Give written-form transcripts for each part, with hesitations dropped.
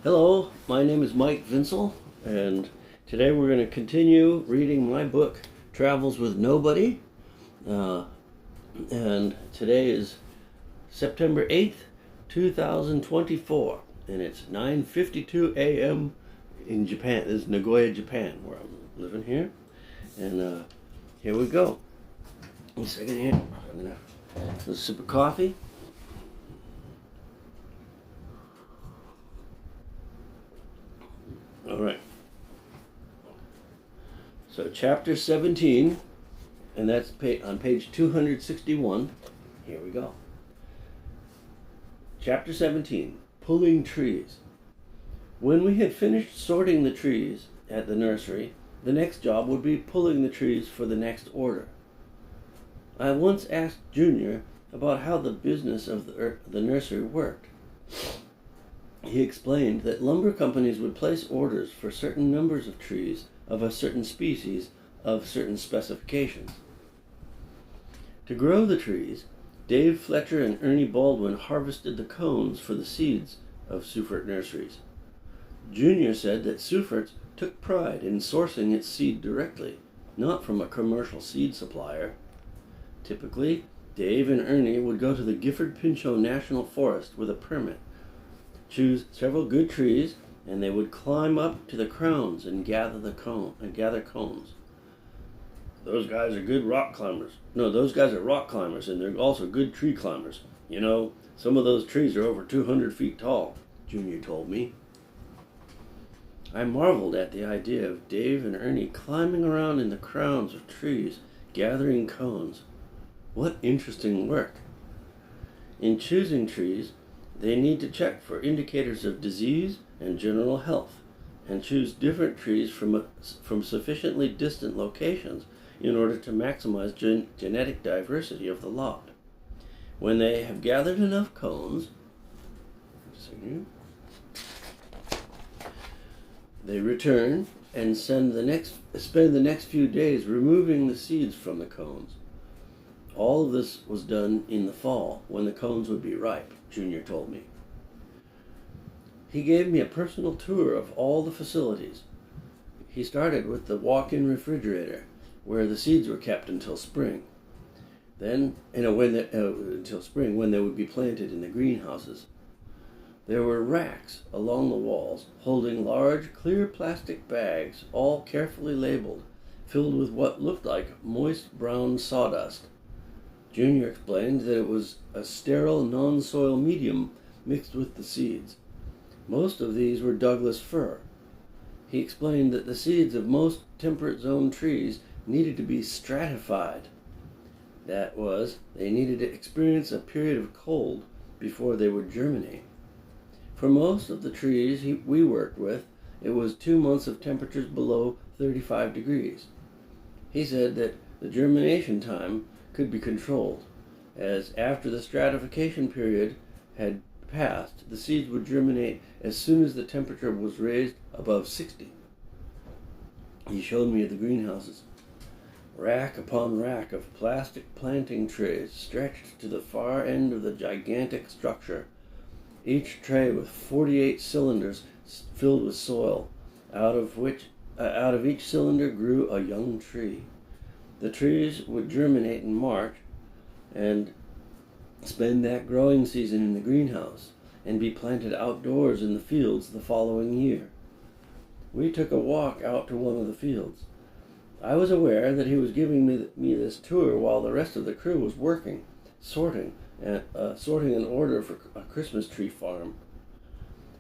Hello, my name is Mike Vinsel, and today we're going to continue reading my book, Travels with Nobody. And today is September 8th, 2024, and it's 9:52 a.m. in Japan. This is Nagoya, Japan, where I'm living here. And here we go. One second here. I'm going to have a sip of coffee. All right. So chapter 17, and that's on page 261. Here we go. Chapter 17, Pulling Trees. When we had finished sorting the trees at the nursery, the next job would be pulling the trees for the next order. I once asked Junior about how the business of the nursery worked. He explained that lumber companies would place orders for certain numbers of trees of a certain species of certain specifications. To grow the trees, Dave Fletcher and Ernie Baldwin harvested the cones for the seeds of Seufert Nurseries. Junior said that Seufert took pride in sourcing its seed directly, not from a commercial seed supplier. Typically, Dave and Ernie would go to the Gifford Pinchot National Forest with a permit, choose several good trees, and they would climb up to the crowns and gather cones. Those guys are good rock climbers. No, those guys are rock climbers, and they're also good tree climbers. You know, some of those trees are over 200 feet tall, Junior told me. I marveled at the idea of Dave and Ernie climbing around in the crowns of trees, gathering cones. What interesting work. In choosing trees, they need to check for indicators of disease and general health, and choose different trees from sufficiently distant locations in order to maximize genetic diversity of the lot. When they have gathered enough cones, they return and spend the next few days removing the seeds from the cones. All of this was done in the fall, when the cones would be ripe, Junior told me. He gave me a personal tour of all the facilities. He started with the walk-in refrigerator, where the seeds were kept until spring. Then, until spring, when they would be planted in the greenhouses. There were racks along the walls, holding large, clear plastic bags, all carefully labeled, filled with what looked like moist brown sawdust. Junior explained that it was a sterile, non-soil medium mixed with the seeds. Most of these were Douglas fir. He explained that the seeds of most temperate zone trees needed to be stratified. That was, they needed to experience a period of cold before they would germinate. For most of the trees we worked with, it was 2 months of temperatures below 35 degrees. He said that the germination time could be controlled, as after the stratification period had passed, the seeds would germinate as soon as the temperature was raised above 60. He showed me the greenhouses. Rack upon rack of plastic planting trays stretched to the far end of the gigantic structure, each tray with 48 cylinders filled with soil, out of each cylinder grew a young tree. The trees would germinate in March and spend that growing season in the greenhouse and be planted outdoors in the fields the following year. We took a walk out to one of the fields. I was aware that he was giving me this tour while the rest of the crew was working, sorting an order for a Christmas tree farm.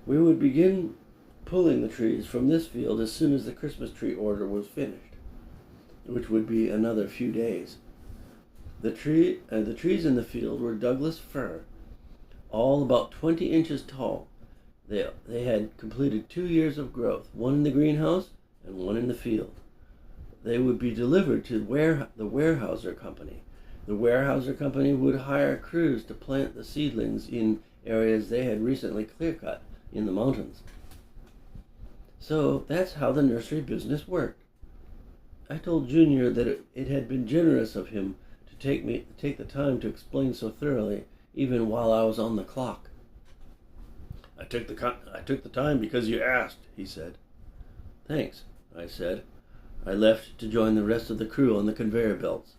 We would begin pulling the trees from this field as soon as the Christmas tree order was finished, which would be another few days. The trees in the field were Douglas fir, all about 20 inches tall. They had completed 2 years of growth, one in the greenhouse and one in the field. They would be delivered to the Weyerhaeuser Company. The Weyerhaeuser Company would hire crews to plant the seedlings in areas they had recently clear-cut in the mountains. So that's how the nursery business worked. I told Junior that it had been generous of him to take the time to explain so thoroughly, even while I was on the clock. I took the time because you asked, he said. Thanks, I said. I left to join the rest of the crew on the conveyor belts.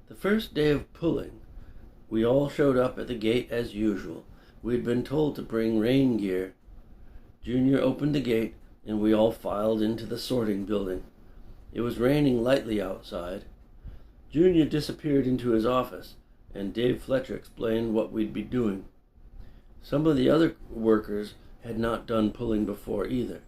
The first day of pulling, we all showed up at the gate as usual. We'd been told to bring rain gear. Junior opened the gate, and we all filed into the sorting building. It was raining lightly outside. Junior disappeared into his office, and Dave Fletcher explained what we'd be doing. Some of the other workers had not done pulling before either.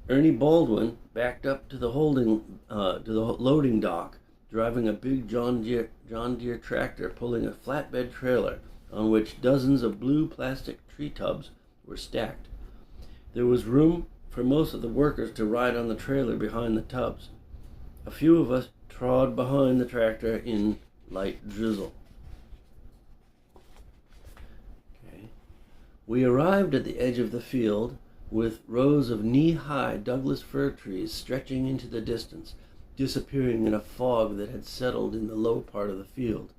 Ernie Baldwin backed up to the loading dock, driving a big John Deere tractor pulling a flatbed trailer on which dozens of blue plastic tree tubs were stacked. There was room for most of the workers to ride on the trailer behind the tubs. A few of us trod behind the tractor in light drizzle. We arrived at the edge of the field with rows of knee-high Douglas fir trees stretching into the distance, disappearing in a fog that had settled in the low part of the field.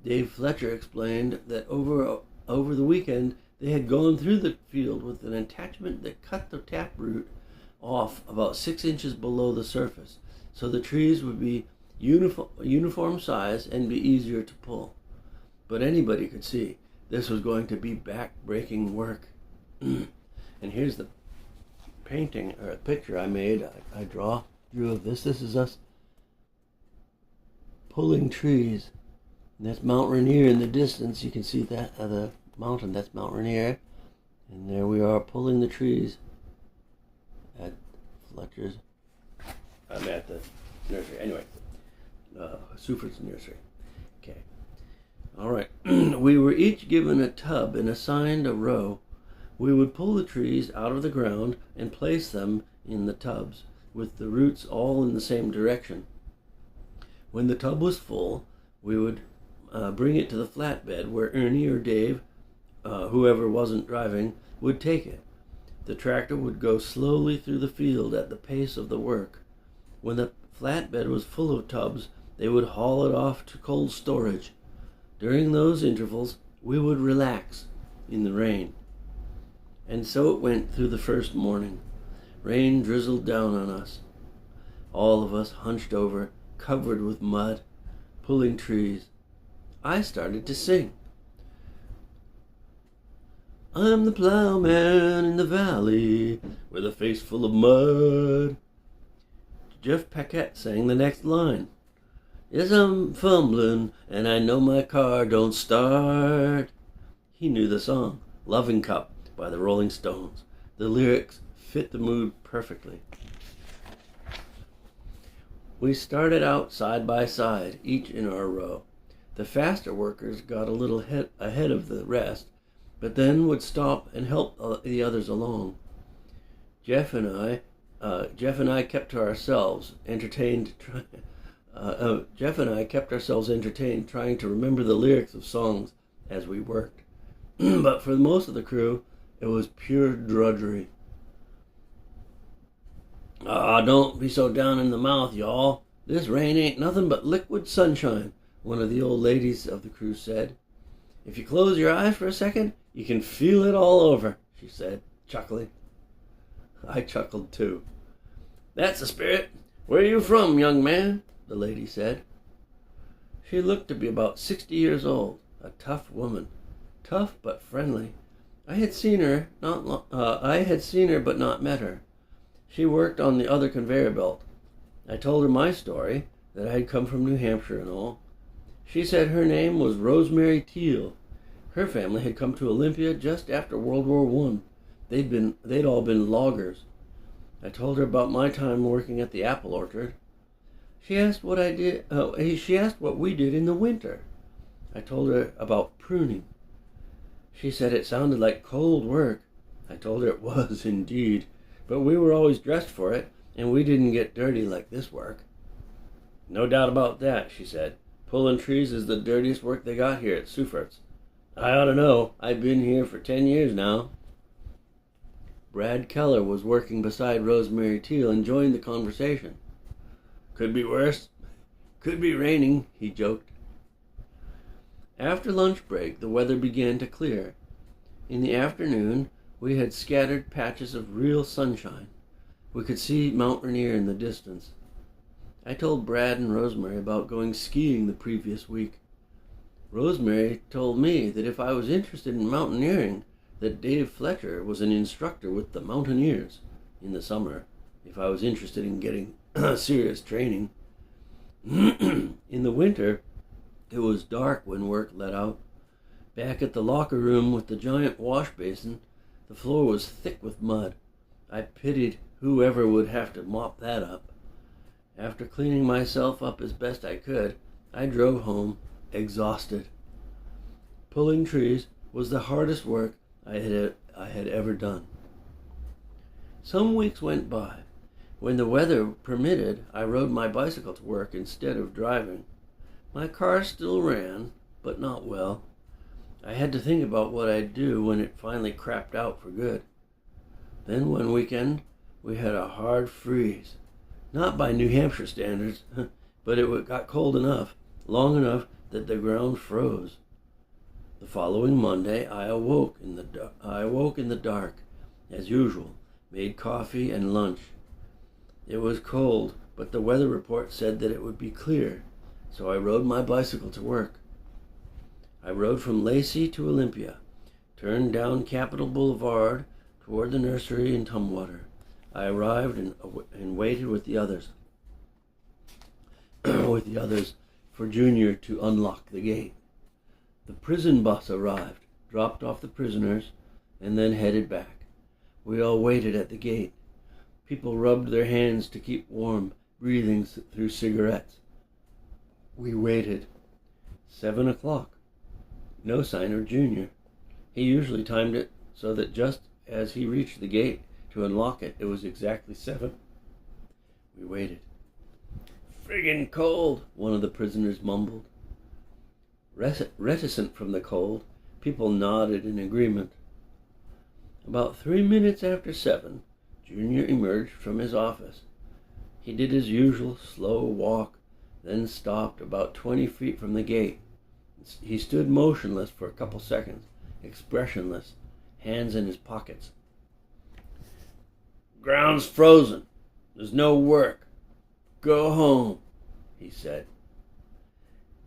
Dave Fletcher explained that over the weekend they had gone through the field with an attachment that cut the taproot off about 6 inches below the surface, so the trees would be uniform size and be easier to pull. But anybody could see this was going to be back-breaking work. And here's the painting, or a picture I made. I drew of this. This is us pulling trees. And that's Mount Rainier in the distance. You can see that, the mountain, that's Mount Rainier. And there we are pulling the trees at Fletcher's. I'm at the nursery. Anyway, Suford's nursery. Okay. All right. We were each given a tub and assigned a row. We would pull the trees out of the ground and place them in the tubs, with the roots all in the same direction. When the tub was full, we would bring it to the flatbed where Ernie or Dave, whoever wasn't driving, would take it. The tractor would go slowly through the field at the pace of the work. When the flatbed was full of tubs, they would haul it off to cold storage. During those intervals, we would relax in the rain. And so it went through the first morning. Rain drizzled down on us. All of us hunched over, covered with mud, pulling trees. I started to sing. I'm the plowman in the valley with a face full of mud. Jeff Paquette sang the next line. Yes, I'm fumbling and I know my car don't start. He knew the song, Loving Cup by the Rolling Stones. The lyrics fit the mood perfectly. We started out side by side, each in our row. The faster workers got a little ahead of the rest, but then would stop and help the others along. Jeff and I kept ourselves entertained trying to remember the lyrics of songs as we worked. But for most of the crew, it was pure drudgery. Don't be so down in the mouth, y'all. This rain ain't nothing but liquid sunshine, one of the old ladies of the crew said. If you close your eyes for a second, you can feel it all over, she said, chuckling. I chuckled too. That's the spirit. Where are you from, young man? The lady said. She looked to be about 60 years old, a tough woman. Tough but friendly. I had seen her but not met her. She worked on the other conveyor belt. I told her my story, that I had come from New Hampshire and all. She said her name was Rosemary Teal. Her family had come to Olympia just after World War I. They'd all been loggers. I told her about my time working at the apple orchard. She asked what I did. She asked what we did in the winter. I told her about pruning. She said it sounded like cold work. I told her it was indeed, but we were always dressed for it, and we didn't get dirty like this work. No doubt about that, she said. Pulling trees is the dirtiest work they got here at Suford's. I ought to know. I've been here for 10 years now. Brad Keller was working beside Rosemary Teal and joined the conversation. Could be worse. Could be raining, he joked. After lunch break, the weather began to clear. In the afternoon, we had scattered patches of real sunshine. We could see Mount Rainier in the distance. I told Brad and Rosemary about going skiing the previous week. Rosemary told me that if I was interested in mountaineering, that Dave Fletcher was an instructor with the Mountaineers in the summer, if I was interested in getting serious training. In the winter, it was dark when work let out. Back at the locker room with the giant wash basin, the floor was thick with mud. I pitied whoever would have to mop that up. After cleaning myself up as best I could, I drove home, exhausted. Pulling trees was the hardest work I had ever done. Some weeks went by. When the weather permitted, I rode my bicycle to work instead of driving. My car still ran, but not well. I had to think about what I'd do when it finally crapped out for good. Then one weekend, we had a hard freeze. Not by New Hampshire standards, but it got cold enough, long enough that the ground froze. The following Monday, I awoke in the dark, as usual, made coffee and lunch. It was cold, but the weather report said that it would be clear, so I rode my bicycle to work. I rode from Lacey to Olympia, turned down Capitol Boulevard toward the nursery in Tumwater. I arrived and waited with the others, for Junior to unlock the gate. The prison bus arrived, dropped off the prisoners, and then headed back. We all waited at the gate. People rubbed their hands to keep warm, breathing through cigarettes. We waited. 7 o'clock. No sign of Junior. He usually timed it so that just as he reached the gate to unlock it, it was exactly 7. We waited. "Friggin' cold," one of the prisoners mumbled. Reticent from the cold, people nodded in agreement. About 3 minutes after 7, Junior emerged from his office. He did his usual slow walk, then stopped about 20 feet from the gate. He stood motionless for a couple seconds, expressionless, hands in his pockets. "Ground's frozen. There's no work. Go home," he said.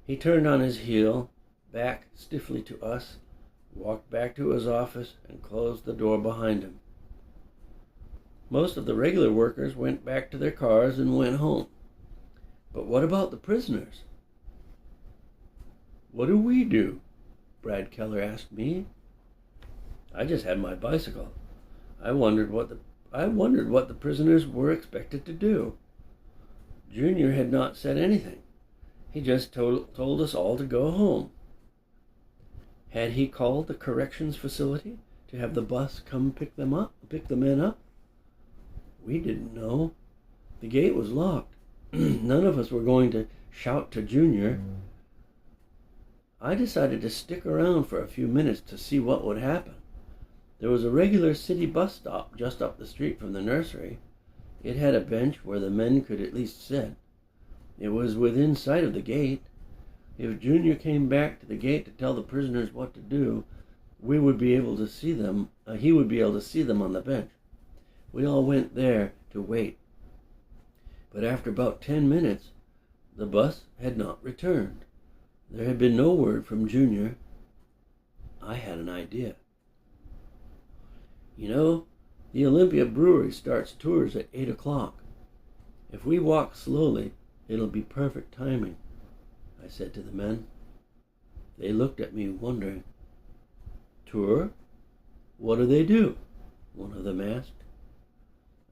He turned on his heel, back stiffly to us, walked back to his office, and closed the door behind him. Most of the regular workers went back to their cars and went home. But what about the prisoners? "What do we do?" Brad Keller asked me. I just had my bicycle. I wondered what the prisoners were expected to do. Junior had not said anything. He just told us all to go home. Had he called the corrections facility to have the bus come pick the men up? We didn't know. The gate was locked. None of us were going to shout to Junior. I decided to stick around for a few minutes to see what would happen. There was a regular city bus stop just up the street from the nursery. It had a bench where the men could at least sit. It was within sight of the gate. If Junior came back to the gate to tell the prisoners what to do, we would be able to see them. He would be able to see them on the bench. We all went there to wait. But after about 10 minutes, the bus had not returned. There had been no word from Junior. I had an idea. "You know, the Olympia Brewery starts tours at 8 o'clock. If we walk slowly, it'll be perfect timing," I said to the men. They looked at me wondering. "Tour? What do they do?" one of them asked.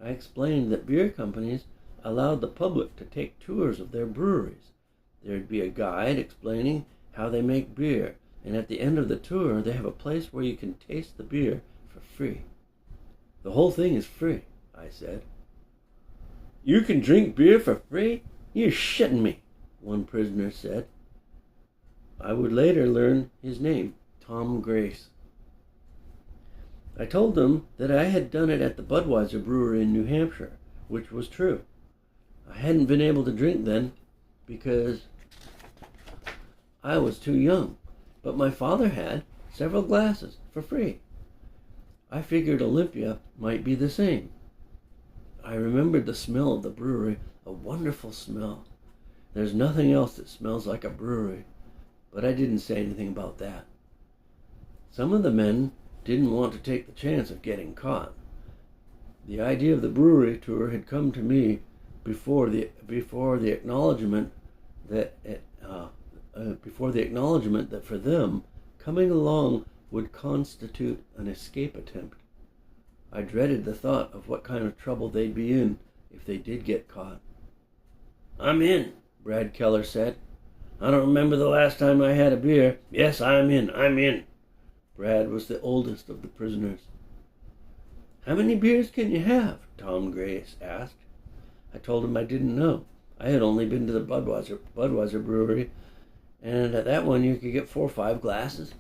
I explained that beer companies allowed the public to take tours of their breweries. There'd be a guide explaining how they make beer, and at the end of the tour, they have a place where you can taste the beer for free. "The whole thing is free," I said. "You can drink beer for free? You're shitting me," one prisoner said. I would later learn his name, Tom Grace. I told them that I had done it at the Budweiser Brewery in New Hampshire, which was true. I hadn't been able to drink then because I was too young, but my father had several glasses for free. I figured Olympia might be the same. I remembered the smell of the brewery, a wonderful smell. There's nothing else that smells like a brewery, but I didn't say anything about that. Some of the men didn't want to take the chance of getting caught. The idea of the brewery tour had come to me before the acknowledgement that for them coming along would constitute an escape attempt. I dreaded the thought of what kind of trouble they'd be in if they did get caught. "I'm in," Brad Keller said. "I don't remember the last time I had a beer. Yes, I'm in. Brad was the oldest of the prisoners. "How many beers can you have?" Tom Grace asked. I told him I didn't know. I had only been to the Budweiser brewery, and at that one you could get 4 or 5 glasses.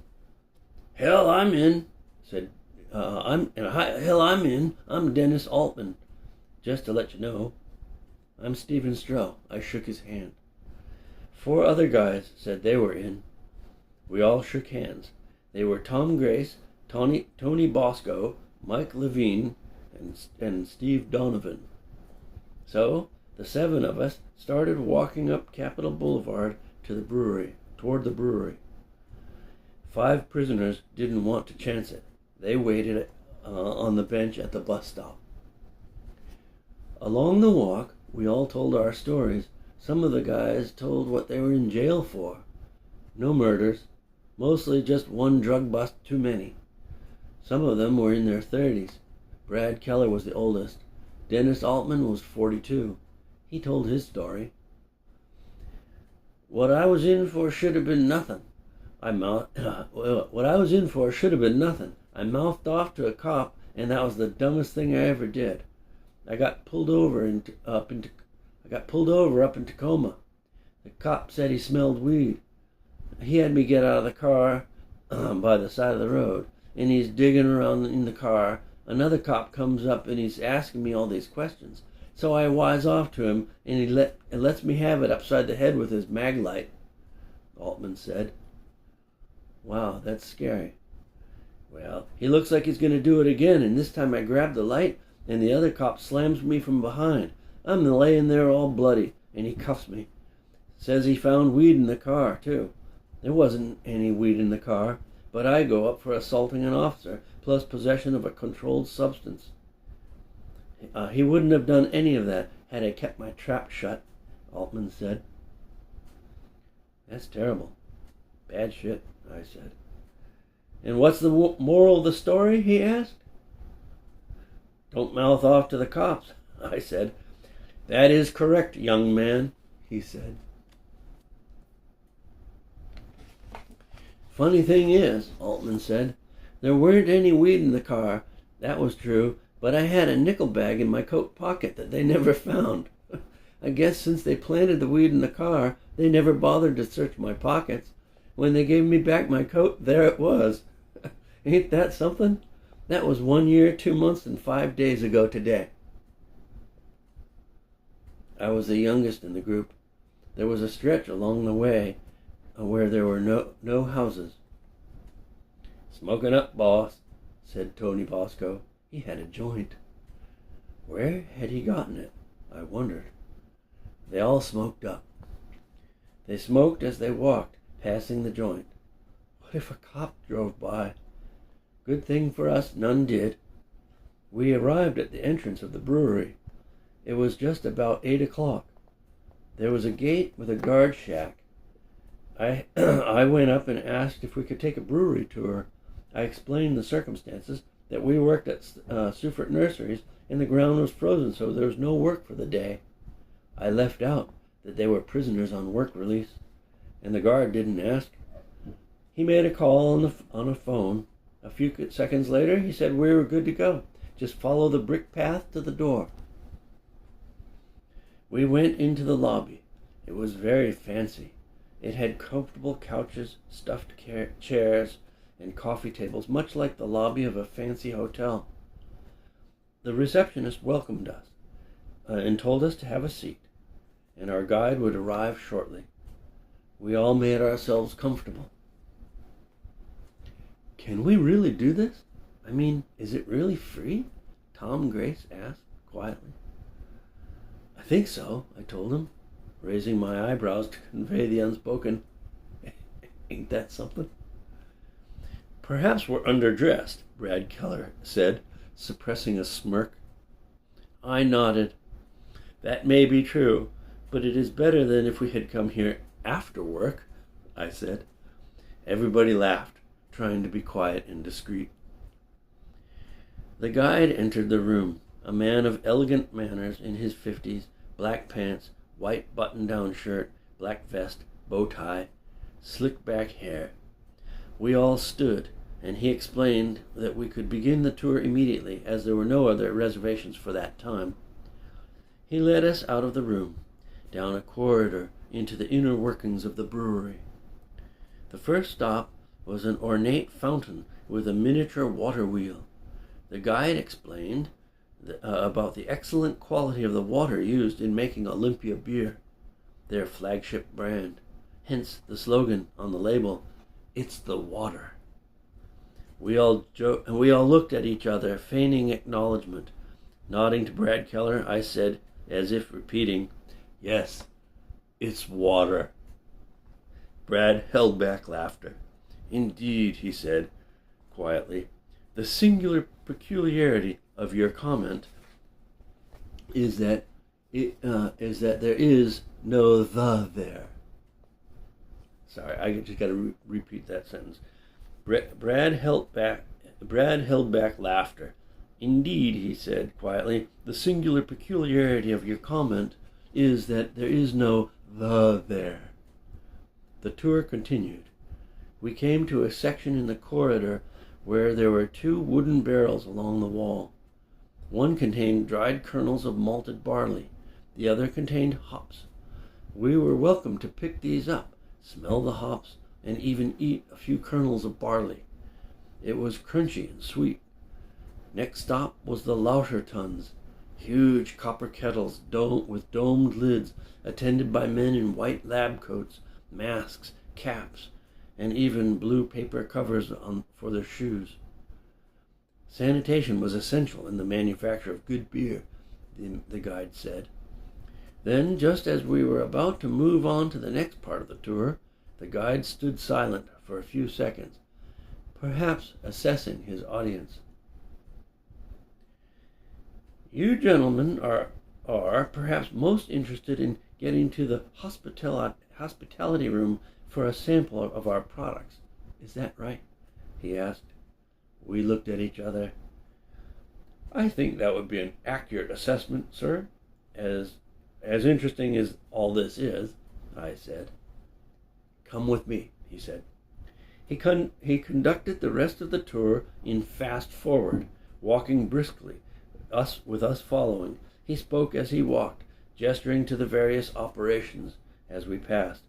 "Hell, I'm in," said I'm in. I'm Dennis Altman. Just to let you know, I'm Stephen Stroh. I shook his hand. 4 other guys said they were in. We all shook hands. They were Tom Grace, Tony Bosco, Mike Levine, and Steve Donovan. So the 7 of us started walking up Capitol Boulevard to the brewery, toward the brewery. 5 prisoners didn't want to chance it. They waited on the bench at the bus stop. Along the walk, we all told our stories. Some of the guys told what they were in jail for. No murders, mostly just one drug bust too many. Some of them were in their 30s. Brad Keller was the oldest. Dennis Altman was 42. He told his story. What I was in for should have been nothing. I mouthed off to a cop, and that was the dumbest thing I ever did. I got pulled over up in Tacoma. The cop said he smelled weed. He had me get out of the car by the side of the road, and he's digging around in the car. Another cop comes up and he's asking me all these questions. So I wise off to him, and he lets me have it upside the head with his mag light, Altman said. Wow, that's scary. Well, he looks like he's going to do it again, and this time I grab the light, and the other cop slams me from behind. I'm laying there all bloody, and he cuffs me. Says he found weed in the car, too. There wasn't any weed in the car, but I go up for assaulting an officer, plus possession of a controlled substance. He wouldn't have done any of that had I kept my trap shut, Altman said. That's terrible. Bad shit, I said. And what's the moral of the story, he asked. Don't mouth off to the cops, I said. That is correct, young man, he said. Funny thing is, Altman said, there weren't any weed in the car. That was true, but I had a nickel bag in my coat pocket that they never found. I guess since they planted the weed in the car, they never bothered to search my pockets. When they gave me back my coat, there it was. Ain't that something? That was 1 year, 2 months, and 5 days ago today. I was the youngest in the group. There was a stretch along the way where there were no houses. Smoking up, boss, said Tony Bosco. He had a joint. Where had he gotten it? I wondered. They all smoked up. They smoked as they walked, passing the joint. What if a cop drove by? Good thing for us, none did. We arrived at the entrance of the brewery. It was just about 8 o'clock. There was a gate with a guard shack. I went up and asked if we could take a brewery tour. I explained the circumstances, that we worked at Suffolk Nurseries and the ground was frozen, so there was no work for the day. I left out that they were prisoners on work release, and the guard didn't ask. He made a call on a phone. A few seconds later, he said we were good to go. Just follow the brick path to the door. We went into the lobby. It was very fancy. It had comfortable couches, stuffed chairs, and coffee tables, much like the lobby of a fancy hotel. The receptionist welcomed us and told us to have a seat, and our guide would arrive shortly. We all made ourselves comfortable. Can we really do this? I mean, is it really free? Tom Grace asked quietly. I think so, I told him, raising my eyebrows to convey the unspoken. Ain't that something? Perhaps we're underdressed, Brad Keller said, suppressing a smirk. I nodded. That may be true, but it is better than if we had come here after work, I said. Everybody laughed, trying to be quiet and discreet. The guide entered the room, a man of elegant manners in his 50s, black pants, white button-down shirt, black vest, bow tie, slick-back hair. We all stood, and he explained that we could begin the tour immediately, as there were no other reservations for that time. He led us out of the room, down a corridor into the inner workings of the brewery. The first stop was an ornate fountain with a miniature water wheel. The guide explained about the excellent quality of the water used in making Olympia beer, their flagship brand, hence the slogan on the label, "It's the water." We all looked at each other, feigning acknowledgement. Nodding to Brad Keller, I said, as if repeating, "Yes, it's water." Brad held back laughter. "Indeed," he said quietly, "the singular peculiarity of your comment is that there is no the there." Sorry, I just got to repeat that sentence. Brad held back laughter. "Indeed," he said quietly, "the singular peculiarity of your comment is that there is no the there." The tour continued. We came to a section in the corridor where there were 2 wooden barrels along the wall. One contained dried kernels of malted barley. The other contained hops. We were welcome to pick these up, smell the hops, and even eat a few kernels of barley. It was crunchy and sweet. Next stop was the Lauter tuns, huge copper kettles with domed lids, attended by men in white lab coats, masks, caps, and even blue paper covers for their shoes. Sanitation was essential in the manufacture of good beer, the guide said. Then, just as we were about to move on to the next part of the tour, the guide stood silent for a few seconds, perhaps assessing his audience. "You gentlemen are perhaps most interested in getting to the hospitality room for a sample of our products. Is that right?" he asked. We looked at each other. "I think that would be an accurate assessment, sir. As interesting as all this is," I said. "Come with me," he said. He conducted the rest of the tour in fast forward, walking briskly, with us following. He spoke as he walked, gesturing to the various operations as we passed.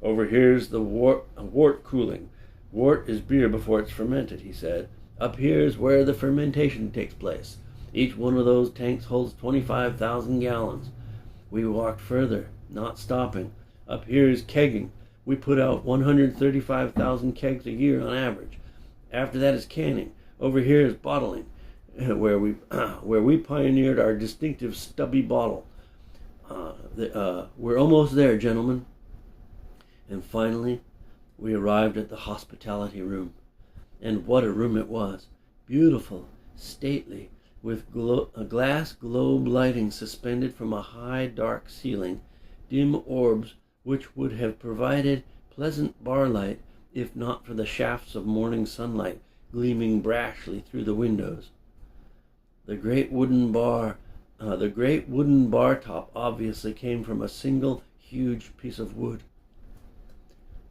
"Over here's the wort cooling. Wort is beer before it's fermented," he said. "Up here's where the fermentation takes place. Each one of those tanks holds 25,000 gallons. We walked further, not stopping. Up here's kegging. We put out 135,000 kegs a year on average. After that is canning. Over here is bottling, where we pioneered our distinctive stubby bottle. We're almost there, gentlemen." And finally, we arrived at the hospitality room. And what a room it was! Beautiful, stately, with a glass globe lighting suspended from a high, dark ceiling, dim orbs which would have provided pleasant bar light if not for the shafts of morning sunlight gleaming brashly through the windows. The great wooden bar top obviously came from a single huge piece of wood.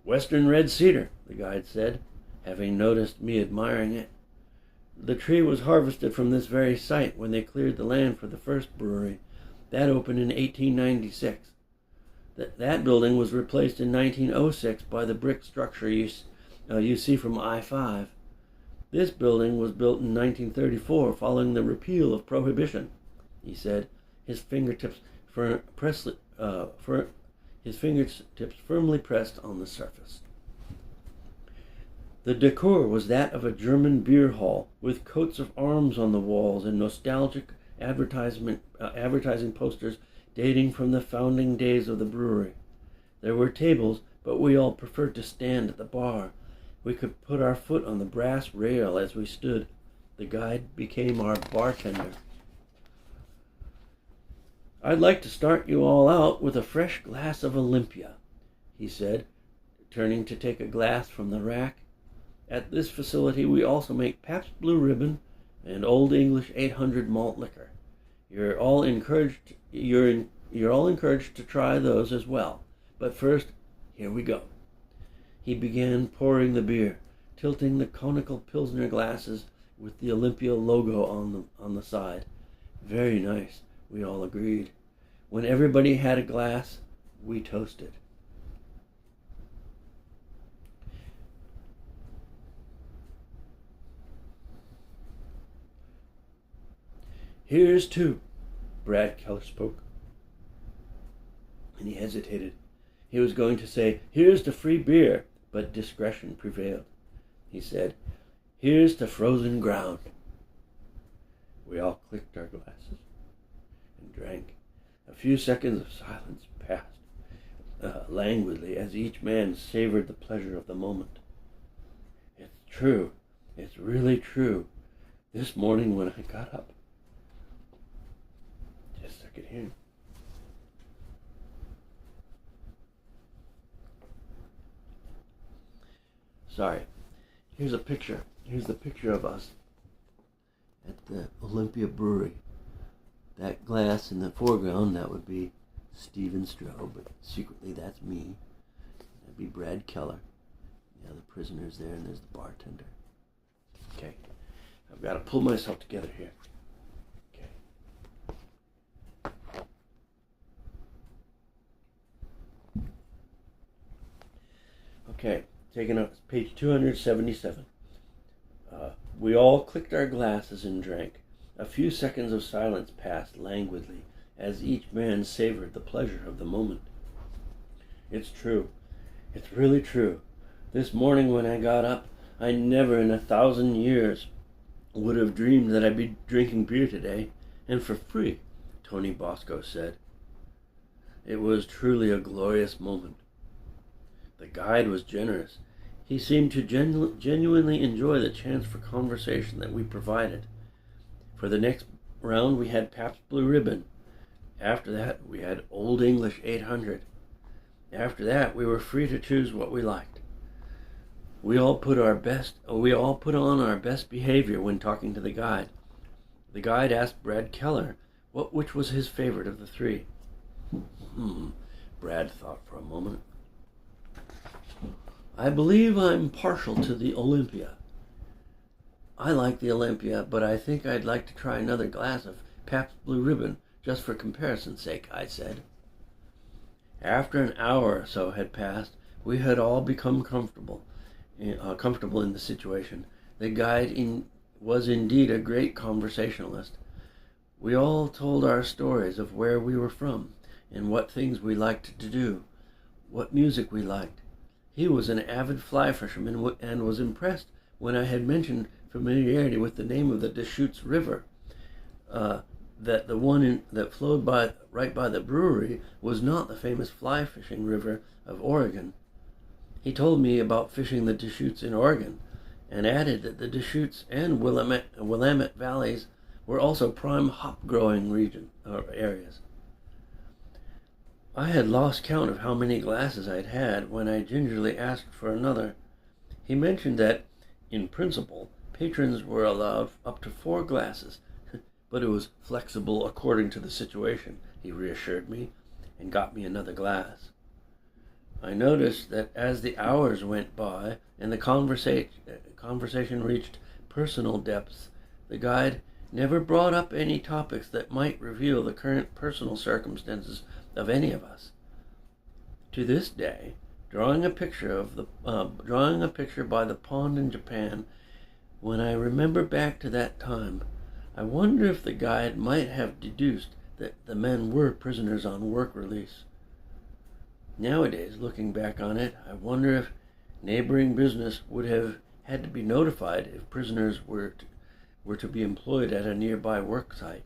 "Western red cedar," the guide said, having noticed me admiring it. "The tree was harvested from this very site when they cleared the land for the first brewery. That opened in 1896. That building was replaced in 1906 by the brick structure you see from I-5. This building was built in 1934 following the repeal of Prohibition," he said, his fingertips firmly pressed on the surface. The decor was that of a German beer hall, with coats of arms on the walls and nostalgic advertising posters dating from the founding days of the brewery. There were tables, but we all preferred to stand at the bar. We could put our foot on the brass rail as we stood. The guide became our bartender. "I'd like to start you all out with a fresh glass of Olympia," he said, turning to take a glass from the rack. "At this facility we also make Pabst Blue Ribbon and Old English 800 malt liquor. You're all encouraged to try those as well. But first, here we go." He began pouring the beer, tilting the conical Pilsner glasses with the Olympia logo on the side. "Very nice," we all agreed. When everybody had a glass, we toasted. "Here's to," Brad Keller spoke. And he hesitated. He was going to say, "Here's to free beer," but discretion prevailed. He said, "Here's to frozen ground." We all clicked our glasses and drank. A few seconds of silence passed languidly as each man savored the pleasure of the moment. "It's true. It's really true. This morning when I got up..." Just a second here. Sorry. Here's a picture. Here's the picture of us at the Olympia Brewery. That glass in the foreground, that would be Stephen Stroh, but secretly that's me. That'd be Brad Keller. Yeah, the prisoner's there, and there's the bartender. Okay. I've got to pull myself together here. Okay, taking up page 277. We all clicked our glasses and drank. A few seconds of silence passed languidly as each man savored the pleasure of the moment. "It's true. It's really true. This morning when I got up, I never in 1,000 years would have dreamed that I'd be drinking beer today, and for free," Tony Bosco said. It was truly a glorious moment. The guide was generous. He seemed to genuinely enjoy the chance for conversation that we provided. For the next round we had Pabst Blue Ribbon. After that we had Old English 800. After that we were free to choose what we liked. We all put on our best behavior when talking to the guide. The guide asked Brad Keller which was his favorite of the three. Brad thought for a moment. "I believe I'm partial to the Olympia." "I like the Olympia, but I think I'd like to try another glass of Pabst Blue Ribbon, just for comparison's sake," I said. After an hour or so had passed, we had all become comfortable in the situation. The guide was indeed a great conversationalist. We all told our stories of where we were from, and what things we liked to do, what music we liked. He was an avid fly fisherman and was impressed when I had mentioned familiarity with the name of the Deschutes River, that the one that flowed right by the brewery was not the famous fly fishing river of Oregon. He told me about fishing the Deschutes in Oregon, and added that the Deschutes and Willamette valleys were also prime hop growing areas. I had lost count of how many glasses I'd had when I gingerly asked for another. He mentioned that, in principle, patrons were allowed up to 4 glasses, but it was flexible according to the situation, he reassured me, and got me another glass. I noticed that as the hours went by and the conversation reached personal depths, the guide never brought up any topics that might reveal the current personal circumstances of any of us. To this day, drawing a picture by the pond in Japan, when I remember back to that time, I wonder if the guide might have deduced that the men were prisoners on work release. Nowadays, looking back on it, I wonder if neighboring business would have had to be notified if prisoners were to be employed at a nearby work site.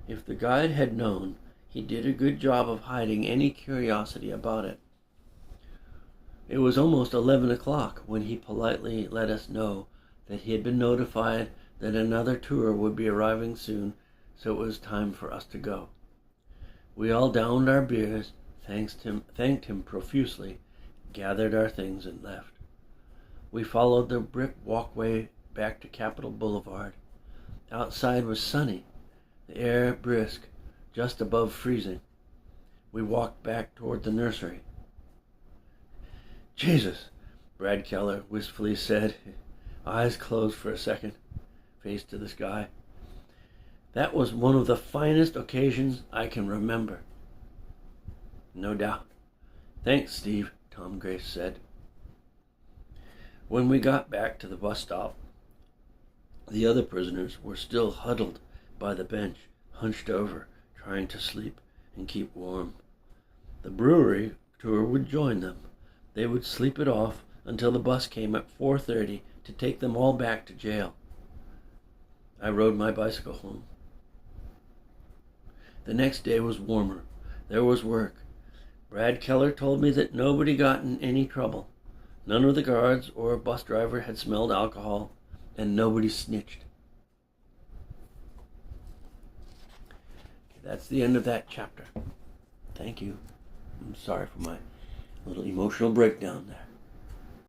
If the guide had known, he did a good job of hiding any curiosity about it. It was almost 11 o'clock when he politely let us know that he had been notified that another tour would be arriving soon, so it was time for us to go. We all downed our beers, thanked him profusely, gathered our things, and left. We followed the brick walkway back to Capitol Boulevard. Outside was sunny, the air brisk, just above freezing. We walked back toward the nursery. "Jesus," Brad Keller wistfully said, eyes closed for a second, face to the sky. "That was one of the finest occasions I can remember." "No doubt. Thanks, Steve," Tom Grace said. When we got back to the bus stop, the other prisoners were still huddled by the bench, hunched over, trying to sleep and keep warm. The brewery tour would join them. They would sleep it off until the bus came at 4:30 to take them all back to jail. I rode my bicycle home. The next day was warmer. There was work. Brad Keller told me that nobody got in any trouble. None of the guards or bus driver had smelled alcohol, and nobody snitched. That's the end of that chapter. Thank you. I'm sorry for my little emotional breakdown there.